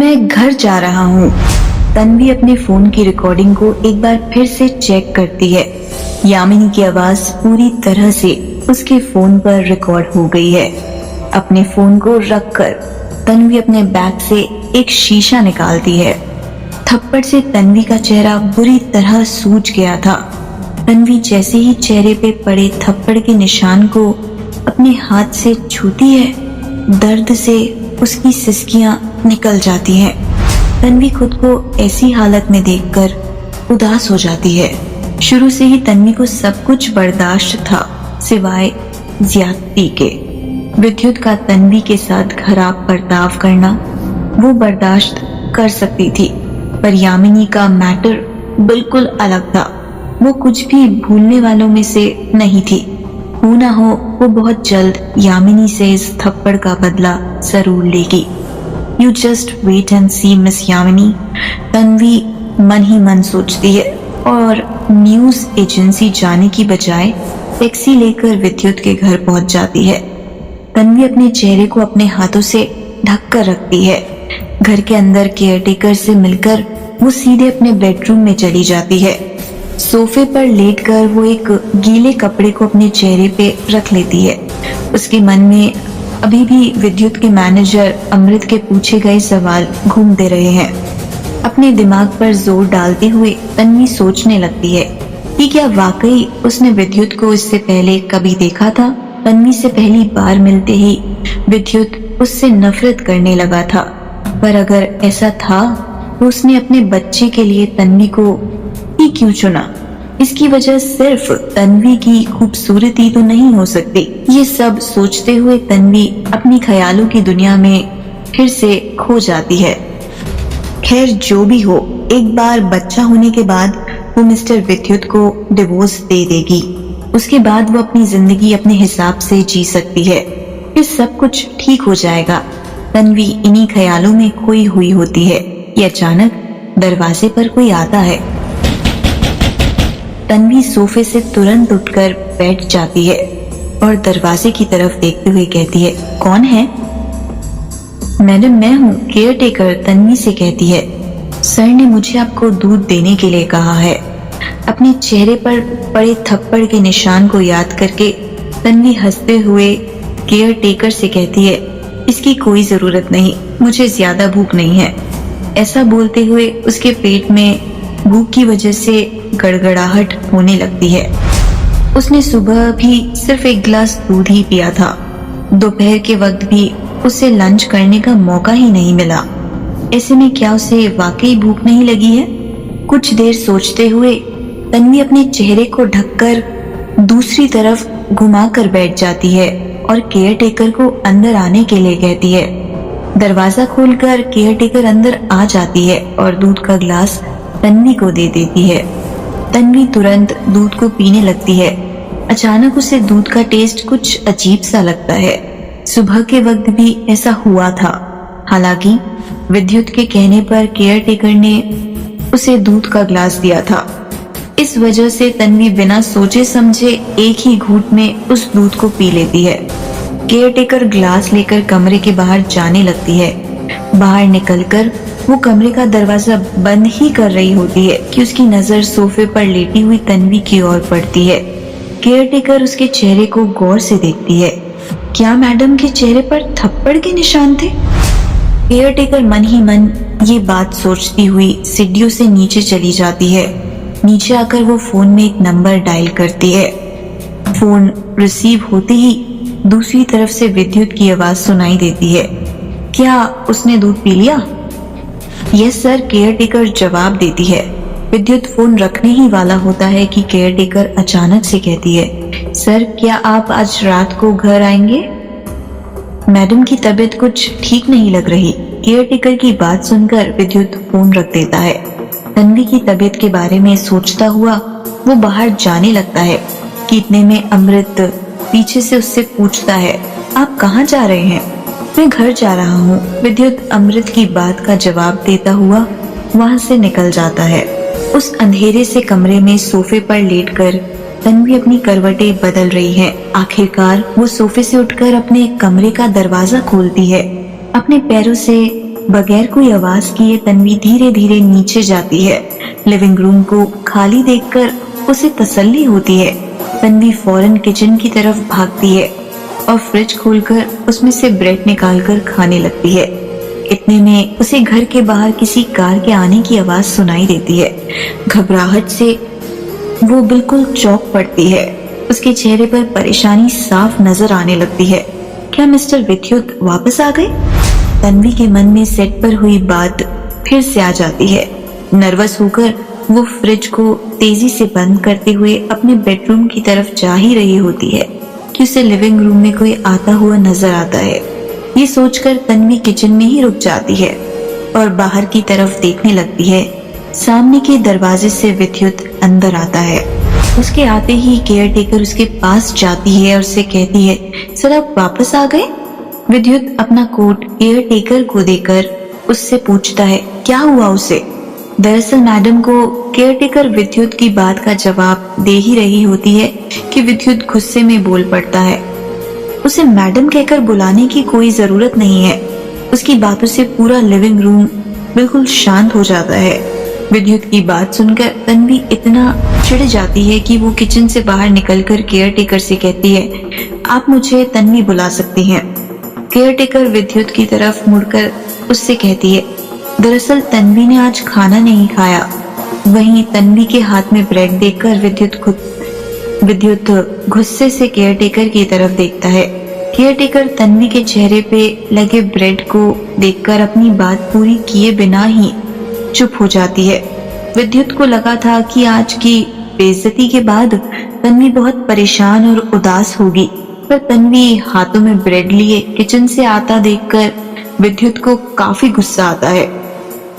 मैं घर जा रहा हूँ। तन्वी अपने फोन की रिकॉर्डिंग को एक बार फिर से चेक करती है। यामिनी की आवाज पूरी तरह से उसके फोन पर रिकॉर्ड हो गई है। अपने फोन को रखकर तन्वी अपने बैग से एक शीशा निकालती है। थप्पड़ से तन्वी का चेहरा बुरी तरह सूज गया था। तन्वी जैसे ही चेहरे पे पड़े थप्पड़ के निशान को अपने हाथ से छूती है, दर्द से उसकी सिसकियां निकल जाती हैं। तन्वी खुद को ऐसी हालत में देखकर उदास हो जाती है। शुरू से ही तन्वी को सब कुछ बर्दाश्त था सिवाय ज्यादती के। विद्युत का तन्वी के साथ खराब बर्ताव करना वो बर्दाश्त कर सकती थी, पर यामिनी का मैटर बिल्कुल अलग था। वो कुछ भी भूलने वालों में से नहीं थी। हो ना हो वो बहुत जल्द यामिनी से इस थप्पड़ का बदला जरूर लेगी। You just wait and see miss Yamini, Tanvi मन ही मन सोचती है और न्यूज एजेंसी जाने की बजाय टैक्सी लेकर विद्युत के घर पहुंच जाती है। तन्वी अपने चेहरे को अपने हाथों से ढक कर रखती है। घर के अंदर केयरटेकर से मिलकर वो सीधे अपने बेडरूम में चली जाती है। सोफे पर लेटकर वो एक गीले कपड़े को अपने चेहरे पे रख लेती है। उसके मन में अभी भी विद्युत के मैनेजर अमृत के पूछे गए सवाल घूमते रहे हैं। अपने दिमाग पर जोर डालते हुए तन्वी सोचने लगती है कि क्या वाकई उसने विद्युत को इससे पहले कभी देखा था। तन्वी से पहली बार मिलते ही विद्युत उससे नफरत करने लगा था, पर अगर ऐसा था तो उसने अपने बच्चे के लिए तन्वी को ही क्यों चुना। इसकी वजह सिर्फ तन्वी की खूबसूरती तो नहीं हो सकती। ये सब सोचते हुए तन्वी अपनी ख्यालों की दुनिया में फिर से खो जाती है। खैर जो भी हो, एक बार बच्चा होने के बाद वो मिस्टर विद्युत को डिवोर्स दे देगी। उसके बाद वो अपनी जिंदगी अपने हिसाब से जी सकती है। फिर सब कुछ ठीक हो जाएगा। तन्वी इन्हीं ख्यालों में खोई हुई होती है कि अचानक दरवाजे पर कोई आता है। तन्वी सोफे से तुरंत उठकर बैठ जाती है और दरवाजे की तरफ देखते हुए कहती है, कौन है? मैडम मैं हूँ, केयरटेकर, तन्वी से कहती है। सर ने मुझे आपको दूध देने के लिए कहा है। अपने चेहरे पर पड़े थप्पड़ के निशान को याद करके तन्वी हंसते हुए केयरटेकर से कहती है, इसकी कोई जरूरत नहीं, मुझे ज्यादा भूख नहीं है। ऐसा बोलते हुए उसके पेट में भूख की वजह से गड़गड़ाहट होने लगती है। उसने सुबह भी सिर्फ एक गिलास दूध ही पिया था। दोपहर के वक्त भी उसे लंच करने का मौका ही नहीं मिला। ऐसे में क्या उसे वाकई भूख नहीं लगी है? कुछ देर सोचते हुए तन्वी अपने चेहरे को ढककर दूसरी तरफ घुमाकर बैठ जाती है और केयरटेकर को अंदर आने के लिए कहती है। दरवाजा खोलकर केयरटेकर अंदर आ जाती है और दूध का गिलास तन्वी को दे देती है। तन्वी तुरंत दूध को पीने लगती है। अचानक उसे दूध का टेस्ट कुछ अजीब सा लगता है। सुबह के वक्त भी ऐसा हुआ था। हालांकि विद्युत के कहने पर केयरटेकर ने उसे दूध का गिलास दिया था। इस वजह से तन्वी बिना सोचे समझे एक ही घूंट में उस दूध को पी लेती है। केयरटेकर ग्लास लेकर कमरे के बाहर जाने लगती है। बाहर निकलकर वो कमरे का दरवाजा बंद ही कर रही होती है कि उसकी नजर सोफे पर लेटी हुई तन्वी की ओर पड़ती है। केयरटेकर उसके चेहरे को गौर से देखती है। क्या मैडम के चेहरे पर थप्पड़ के निशान थे? केयरटेकर मन ही मन ये बात सोचती हुई सीढ़ियों से नीचे चली जाती है। नीचे आकर वो फोन में एक नंबर डायल करती है। फोन रिसीव होते ही दूसरी तरफ से विद्युत की आवाज सुनाई देती है। क्या उसने दूध पी लिया? यस सर, केयरटेकर जवाब देती है। विद्युत फोन रखने ही वाला होता है कि केयरटेकर अचानक से कहती है, सर क्या आप आज रात को घर आएंगे? मैडम की तबीयत कुछ ठीक नहीं लग रही। केयरटेकर की बात सुनकर विद्युत फोन रख देता है। तन्वी की तबीयत के बारे में सोचता हुआ वो बाहर जाने लगता है कि इतने में अमृत पीछे से उससे पूछता है, आप कहाँ जा रहे हैं? मैं घर जा रहा हूँ। विद्युत अमृत की बात का जवाब देता हुआ वहाँ से निकल जाता है। उस अंधेरे से कमरे में सोफे पर लेटकर तन्वी अपनी करवटें बदल रही है। आखिरकार वो सोफे से उठकर अपने कमरे का दरवाजा खोलती है। अपने पैरों से बगैर कोई आवाज किए तन्वी धीरे धीरे नीचे जाती है। लिविंग रूम को खाली देखकर उसे तसल्ली होती है। तन्वी फौरन किचन की तरफ भागती है और फ्रिज खोलकर उसमें से ब्रेड निकालकर खाने लगती है। इतने में उसे घर के बाहर किसी कार के आने की आवाज सुनाई देती है। घबराहट से वो बिल्कुल चौंक पड़ती है। उसके चेहरे पर परेशानी साफ नजर आने लगती है। क्या मिस्टर विद्युत वापस आ गए? तन्वी के मन में सेट पर हुई बात फिर से आ जाती है। नर्वस होकर वो फ्रिज को तेजी से बंद करते हुए अपने बेडरूम की तरफ जा ही रही होती है कि उसे लिविंग रूम में कोई आता हुआ नजर आता है। ये सोचकर तन्वी किचन में ही रुक जाती है और बाहर की तरफ देखने लगती है। सामने के दरवाजे से विद्युत अंदर आता है। उसके आते ही केयर टेकर उसके पास जाती है और उसे कहती है, सर आप वापस आ गए? विद्युत अपना कोट केयर टेकर को देकर उससे पूछता है, क्या हुआ उसे? दरअसल मैडम को केयर टेकर विद्युत की बात का जवाब दे ही रही होती है कि विद्युत गुस्से में बोल पड़ता है, उसे मैडम कहकर बुलाने की कोई जरूरत नहीं है। उसकी बातों से पूरा लिविंग रूम बिल्कुल शांत हो जाता है। विद्युत की बात सुनकर तन्वी इतना चिढ़ जाती है कि वो किचन से बाहर निकलकर केयर टेकर से कहती है, आप मुझे तन्वी बुला सकती हैं। केयर टेकर विद्युत की तरफ मुड़कर उससे कहती है, दरअसल तन्वी ने आज खाना नहीं खाया। वहीं तन्वी के हाथ में ब्रेड देखकर विद्युत गुस्से से केयर टेकर की तरफ देखता है। केयर टेकर तन्वी के चेहरे पे लगे ब्रेड को देखकर अपनी बात पूरी किए बिना ही चुप हो जाती है। विद्युत को लगा था कि आज की बेइज्जती के बाद तन्वी बहुत परेशान और उदास होगी, पर तन्वी हाथों में ब्रेड लिए किचन से आता देखकर विद्युत को काफी गुस्सा आता है।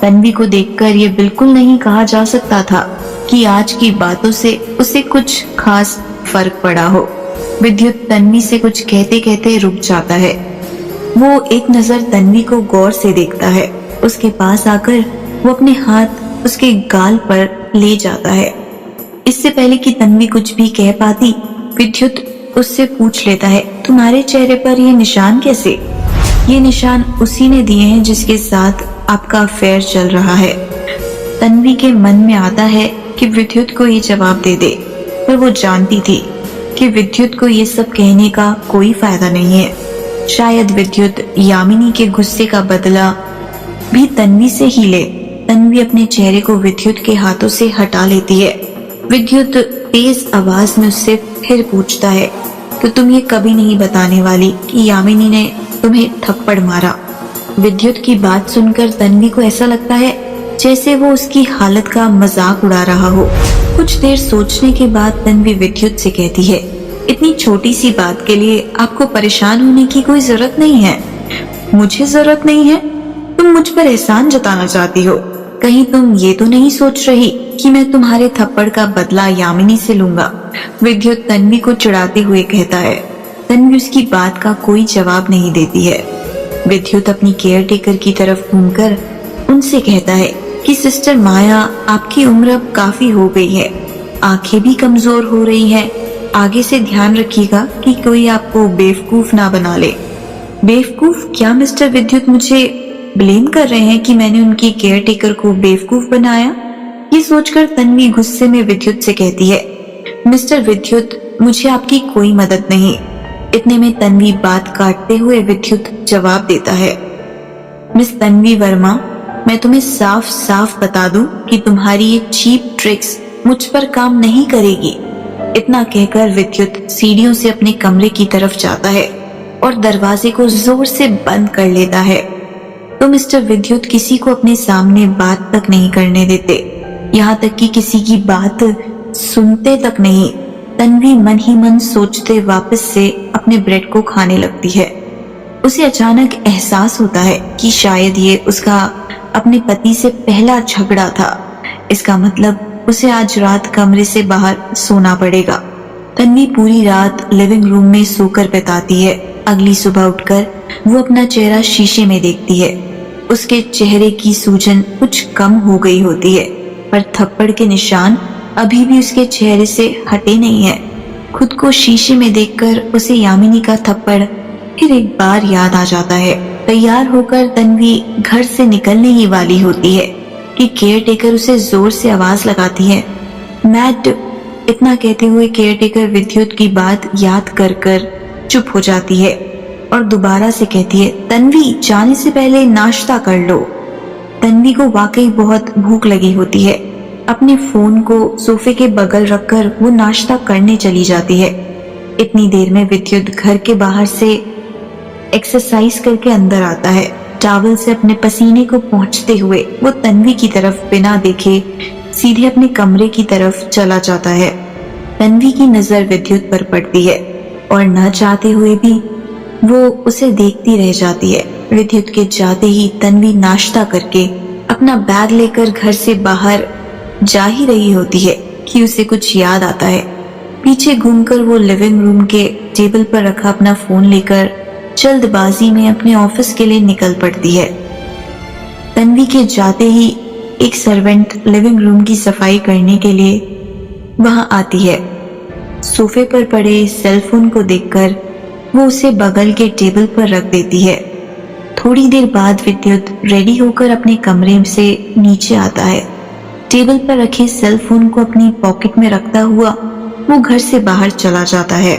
तन्वी को देखकर ये बिल्कुल नहीं कहा जा सकता था कि आज की बातों से उसे कुछ खास फर्क पड़ा हो। विद्युत तन्वी से कुछ कहते कहते रुक जाता है। वो एक नजर तन्वी को गौर से देखता है। उसके पास आकर वो अपने हाथ उसके गाल पर ले जाता है। इससे पहले कि तन्वी कुछ भी कह पाती, विद्युत उससे पूछ लेता है, तुम्हारे चेहरे पर ये निशान कैसे? ये निशान उसी ने दिए हैं जिसके साथ आपका अफेयर चल रहा है। तन्वी के मन में आता है कि विद्युत को ये जवाब दे दे, पर वो जानती थी कि विद्युत को ये सब कहने का कोई फायदा नहीं है। शायद विद्युत यामिनी के गुस्से का बदला भी तन्वी से ही ले। तन्वी अपने चेहरे को विद्युत के हाथों से हटा लेती है। विद्युत तेज आवाज में उससे फिर पूछता है, तो तुम ये कभी नहीं बताने वाली कि यामिनी ने तुम्हें थप्पड़ मारा? विद्युत की बात सुनकर तन्वी को ऐसा लगता है जैसे वो उसकी हालत का मजाक उड़ा रहा हो। कुछ देर सोचने के बाद तन्वी विद्युत से कहती है, इतनी छोटी सी बात के लिए आपको परेशान होने की कोई जरूरत नहीं है। मुझे जरूरत नहीं है? तुम मुझ पर एहसान जताना चाहती हो? कहीं तुम ये तो नहीं सोच रही कि मैं तुम्हारे थप्पड़ का बदला यामिनी से लूंगा? विद्युत तन्वी को चिढ़ाते हुए कहता है। तन्वी उसकी बात का कोई जवाब नहीं देती है। विद्युत अपनी केयर टेकर की तरफ घूमकर उनसे कहता है कि सिस्टर माया, आपकी उम्र अब काफी हो गई है, आंखें भी कमजोर हो रही हैं। आगे से ध्यान रखिएगा कि कोई आपको बेवकूफ ना बना ले। बेवकूफ? क्या मिस्टर विद्युत मुझे ब्लेम कर रहे हैं कि मैंने उनकी केयर टेकर को बेवकूफ बनाया? ये सोचकर तन्वी गुस्से में विद्युत से कहती है, मिस्टर विद्युत, मुझे आपकी कोई मदद नहीं। इतने में तन्वी बात काटते हुए विद्युत जवाब देता है, मिस तन्वी वर्मा, मैं तुम्हें साफ साफ बता दूं कि तुम्हारी ये चीप ट्रिक्स मुझ पर काम नहीं करेगी। इतना कहकर विद्युत सीढ़ियों से अपने कमरे की तरफ जाता है और दरवाजे को जोर से बंद कर लेता है। तो मिस्टर विद्युत किसी को अपने सामने बात तक नहीं करने देते, यहाँ तक कि किसी की बात सुनते तक नहीं। तन्वी मन ही मन सोचते वापस से अपने ब्रेड को खाने लगती है। उसे अचानक एहसास होता है कि शायद ये उसका अपने पति से पहला झगड़ा था। इसका मतलब उसे आज रात कमरे से बाहर सोना पड़ेगा। तन्वी पूरी रात लिविंग रूम में सोकर बिताती है। अगली सुबह उठकर वो अपना चेहरा शीशे में देखती है। उसके चेहरे की सूजन कुछ कम हो गई होती है, पर थप्पड़ के निशान अभी भी उसके चेहरे से हटे नहीं है। खुद को शीशे में देखकर उसे यामिनी का थप्पड़ फिर एक बार याद आ जाता है। तैयार होकर तन्वी घर से निकलने ही वाली होती है कि केयरटेकर उसे जोर से आवाज लगाती है, मैट। इतना कहते हुए केयरटेकर विद्युत की बात याद कर कर चुप हो जाती है और दोबारा से कहती है, तन्वी जाने से पहले नाश्ता कर लो। तन्वी को वाकई बहुत भूख लगी होती है। अपने फोन को सोफे के बगल रखकर वो नाश्ता करने चली जाती है। इतनी देर में विद्युत घर के बाहर से एक्सरसाइज करके अंदर आता है। टॉवल से अपने पसीने को पोंछते हुए वो तन्वी की तरफ बिना देखे सीधे अपने कमरे की तरफ चला जाता है। तन्वी की नजर विद्युत पर पड़ती है और न चाहते हुए भी वो उसे देखती रह जाती है। विद्युत के जाते ही तन्वी नाश्ता करके अपना बैग लेकर घर से बाहर जा ही रही होती है कि उसे कुछ याद आता है। पीछे घूमकर वो लिविंग रूम के टेबल पर रखा अपना फोन लेकर जल्दबाजी में अपने ऑफिस के लिए निकल पड़ती है। तन्वी के जाते ही एक सर्वेंट लिविंग रूम की सफाई करने के लिए वहां आती है। सोफे पर पड़े सेलफोन को देखकर वो उसे बगल के टेबल पर रख देती है। थोड़ी देर बाद विद्युत रेडी होकर अपने कमरे से नीचे आता है। टेबल पर रखे सेल फोन को अपनी पॉकेट में रखता हुआ वो घर से बाहर चला जाता है।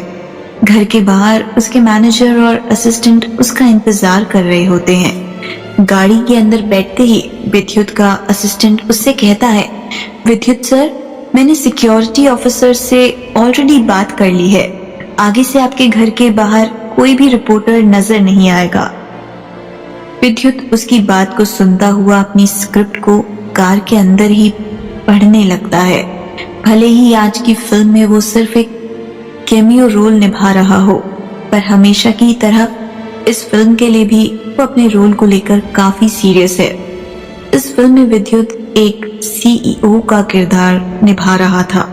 घर के बाहर उसके मैनेजर और असिस्टेंट उसका इंतजार कर रहे होते हैं। गाड़ी के अंदर बैठते ही विद्युत का असिस्टेंट उससे कहता है, विद्युत सर, मैंने सिक्योरिटी ऑफिसर से ऑलरेडी बात कर ली है। आगे से आपके घर के बाहर कोई भी रिपोर्टर नजर नहीं आएगा। विद्युत उसकी बात को सुनता हुआ अपनी स्क्रिप्ट को कार के अंदर ही पढ़ने लगता है। भले ही आज की फिल्म में वो सिर्फ एक कैमियो रोल निभा रहा हो, पर हमेशा की तरह इस फिल्म के लिए भी वो अपने रोल को लेकर काफी सीरियस है। इस फिल्म में विद्युत एक सीईओ का किरदार निभा रहा था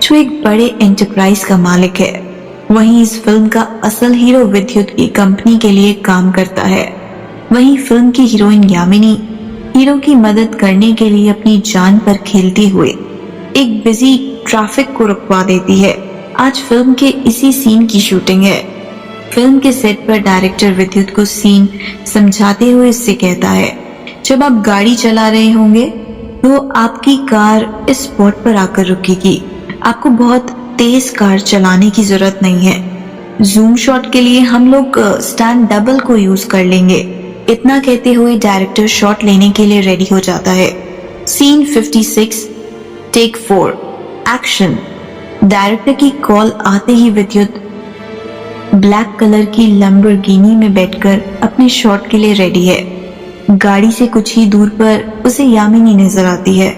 जो एक बड़े एंटरप्राइज का मालिक है। वहीं इस फिल्म का असल हीरो विद्युत की कंपनी के लिए काम करता है। वहीं फिल्म की हीरोइन यामिनी हीरो की मदद करने के लिए अपनी जान पर खेलते हुए एक बिजी ट्रैफिक को रुकवा देती है। आज फिल्म के इसी सीन की शूटिंग है। फिल्म के सेट पर डायरेक्टर विद्युत को सीन समझाते हुए इससे कहता है, जब आप गाड़ी चला रहे होंगे तो आपकी कार इस स्पॉट पर आकर रुकेगी। आपको बहुत तेज कार चलाने की जरूरत नहीं है। जूम शॉट के लिए हम लोग स्टैंड डबल को यूज कर लेंगे। इतना कहते हुए डायरेक्टर शॉट लेने के लिए रेडी हो जाता है। Scene 56 take 4 action. डायरेक्टर की कॉल आते ही विद्युत ब्लैक कलर की लैम्बोर्गिनी में बैठकर अपने शॉट के लिए रेडी है। गाड़ी से कुछ ही दूर पर उसे यामिनी नजर आती है।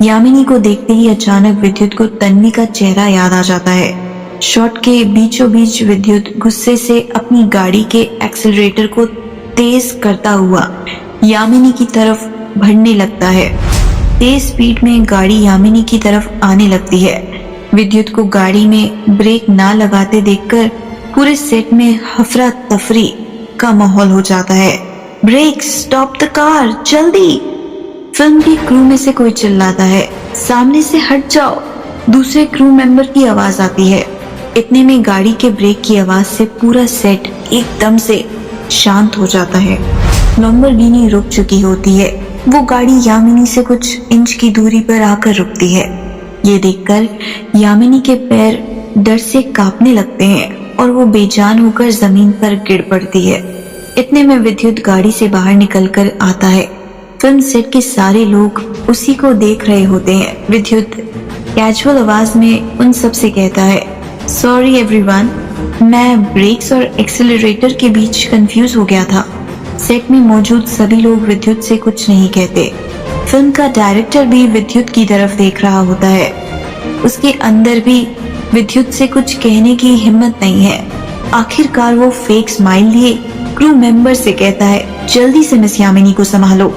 यामिनी को देखते ही अचानक विद्युत को तन्वी का चेहरा याद आ जाता है। शॉट के बीचों बीच विद्युत गुस्से से अपनी गाड़ी के एक्सेलरेटर को तेज करता हुआ यामिनी की तरफ बढ़ने लगता है। तेज स्पीड में गाड़ी यामिनी की तरफ आने लगती है। विद्युत को गाड़ी में ब्रेक ना लगाते देखकर पूरे सेट में हफरा तफरी का माहौल हो जाता है। ब्रेक, स्टॉप द कार, जल्दी। फिल्म की क्रू में से कोई चिल्लाता है, सामने से हट जाओ। दूसरे क्रू मेंबर की आवाज आती है। इतने में गाड़ी के ब्रेक की आवाज से पूरा सेट एकदम से शांत हो जाता है। लैम्बोर्गिनी रुक चुकी होती है। वो गाड़ी यामिनी से कुछ इंच की दूरी पर आकर रुकती है। ये देखकर यामिनी के पैर डर से कांपने लगते हैं और वो बेजान होकर जमीन पर गिर पड़ती है। इतने में विद्युत गाड़ी से बाहर निकलकर आता है। फिल्म सेट के सारे लोग उसी को देख रहे होते हैं। विद्युत कैजुअल आवाज में उन सब से कहता है, सॉरी एवरीवन, मैं ब्रेक्स और एक्सेलरेटर के बीच कंफ्यूज हो गया था। सेट में मौजूद सभी लोग विद्युत से कुछ नहीं कहते। फिल्म का डायरेक्टर भी विद्युत की तरफ देख रहा होता है। उसके अंदर भी विद्युत से कुछ कहने की हिम्मत नहीं है। आखिरकार वो फेक स्माइल लिए क्रू मेंबर से कहता है, जल्दी से मिस यामिनी को संभालो।